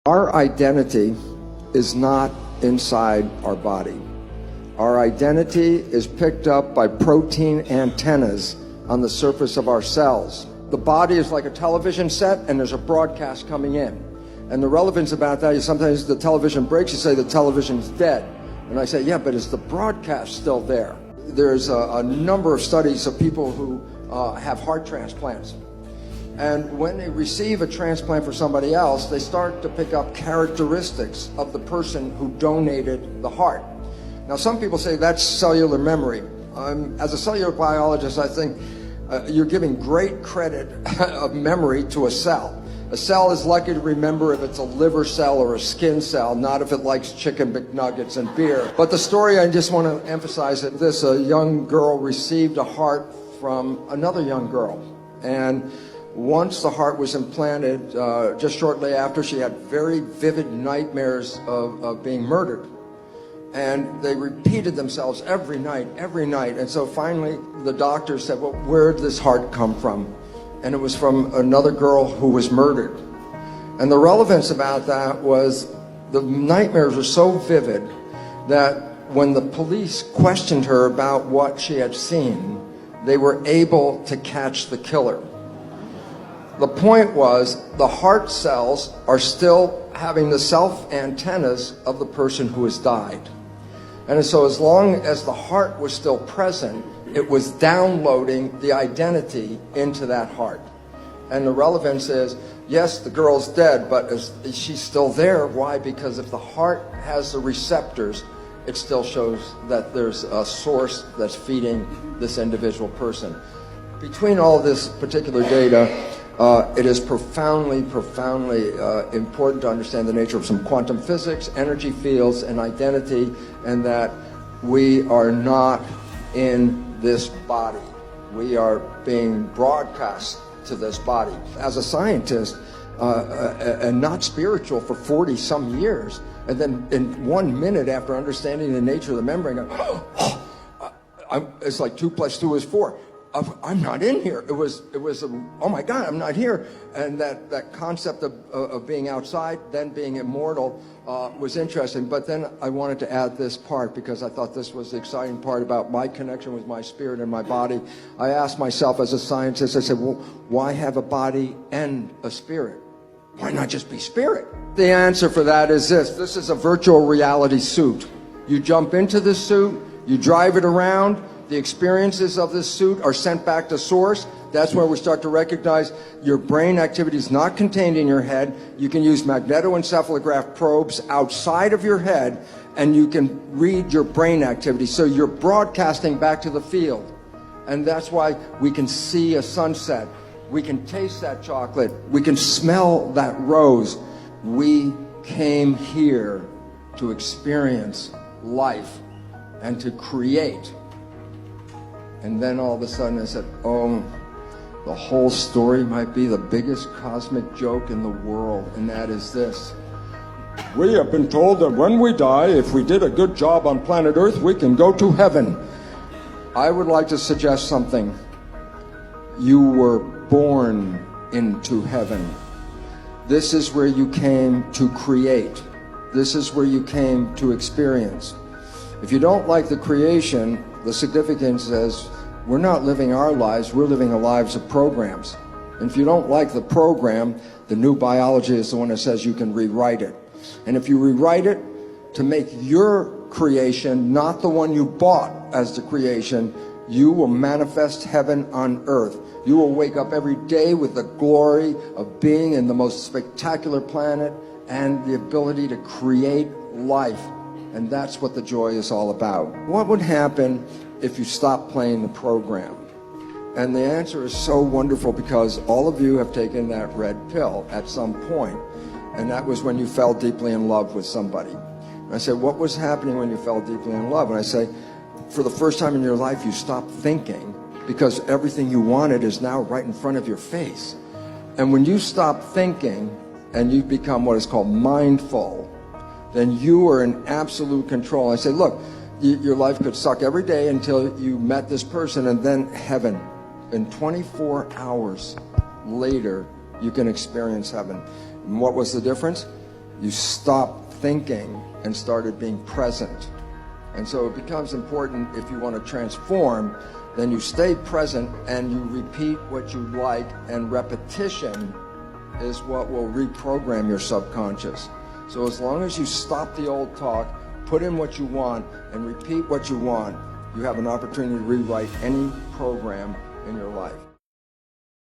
Our identity is not inside our body. Our identity is picked up by protein antennas on the surface of our cells. The body is like a television set, and there's a broadcast coming in. And the relevance about that is sometimes the television breaks, you say the television's dead. And I say, yeah, but is the broadcast still there? There's a number of studies of people who have heart transplants. And when they receive a transplant for somebody else, they start to pick up characteristics of the person who donated the heart. Now, some people say that's cellular memory. As a cellular biologist, I think you're giving great credit of memory to a cell. A cell is lucky to remember if it's a liver cell or a skin cell, not if it likes chicken McNuggets and beer. But the story I just want to emphasize is this: a young girl received a heart from another young girl. And once the heart was implanted, just shortly after, she had very vivid nightmares of being murdered. And they repeated themselves every night. And so finally, the doctor said, well, where did this heart come from? And it was from another girl who was murdered. And the relevance about that was the nightmares were so vivid that when the police questioned her about what she had seen, they were able to catch the killer. The point was, the heart cells are still having the self antennas of the person who has died. And so as long as the heart was still present, it was downloading the identity into that heart. And the relevance is, yes, the girl's dead, but she's still there. Why? Because if the heart has the receptors, it still shows that there's a source that's feeding this individual person. Between all this particular data, it is profoundly important to understand the nature of some quantum physics, energy fields, and identity, and that we are not in this body. We are being broadcast to this body. As a scientist, and not spiritual for 40 some years, and then in 1 minute after understanding the nature of the membrane, it's like 2 + 2 is 4. I'm not in here. It was oh my God, I'm not here. And that concept of being outside, then being immortal, was interesting. But then I wanted to add this part because I thought this was the exciting part about my connection with my spirit and my body. I asked myself as a scientist, I said, well, why have a body and a spirit? Why not just be spirit? The answer for that is this. This is a virtual reality suit. You jump into this suit, you drive it around. The experiences of this suit are sent back to source. That's where we start to recognize your brain activity is not contained in your head. You can use magnetoencephalograph probes outside of your head, and you can read your brain activity. So you're broadcasting back to the field. And that's why we can see a sunset. We can taste that chocolate. We can smell that rose. We came here to experience life and to create. And then all of a sudden I said, oh, the whole story might be the biggest cosmic joke in the world, and that is this. We have been told that when we die, if we did a good job on planet Earth, we can go to heaven. I would like to suggest something. You were born into heaven. This is where you came to create. This is where you came to experience. If you don't like the creation, the significance is we're not living our lives, we're living the lives of programs. And if you don't like the program, the new biology is the one that says you can rewrite it. And if you rewrite it to make your creation not the one you bought as the creation, you will manifest heaven on earth. You will wake up every day with the glory of being in the most spectacular planet and the ability to create life. And that's what the joy is all about. What would happen if you stopped playing the program? And the answer is so wonderful because all of you have taken that red pill at some point, and that was when you fell deeply in love with somebody. And I said, what was happening when you fell deeply in love? And I say, for the first time in your life, you stopped thinking because everything you wanted is now right in front of your face. And when you stop thinking and you become what is called mindful, then you are in absolute control. I say, look, your life could suck every day until you met this person, and then heaven. In 24 hours later, you can experience heaven. And what was the difference? you stopped thinking and started being present. And so it becomes important if you want to transform, then you stay present and you repeat what you like, and repetition is what will reprogram your subconscious. So as long as you stop the old talk, put in what you want, and repeat what you want, you have an opportunity to rewrite any program in your life.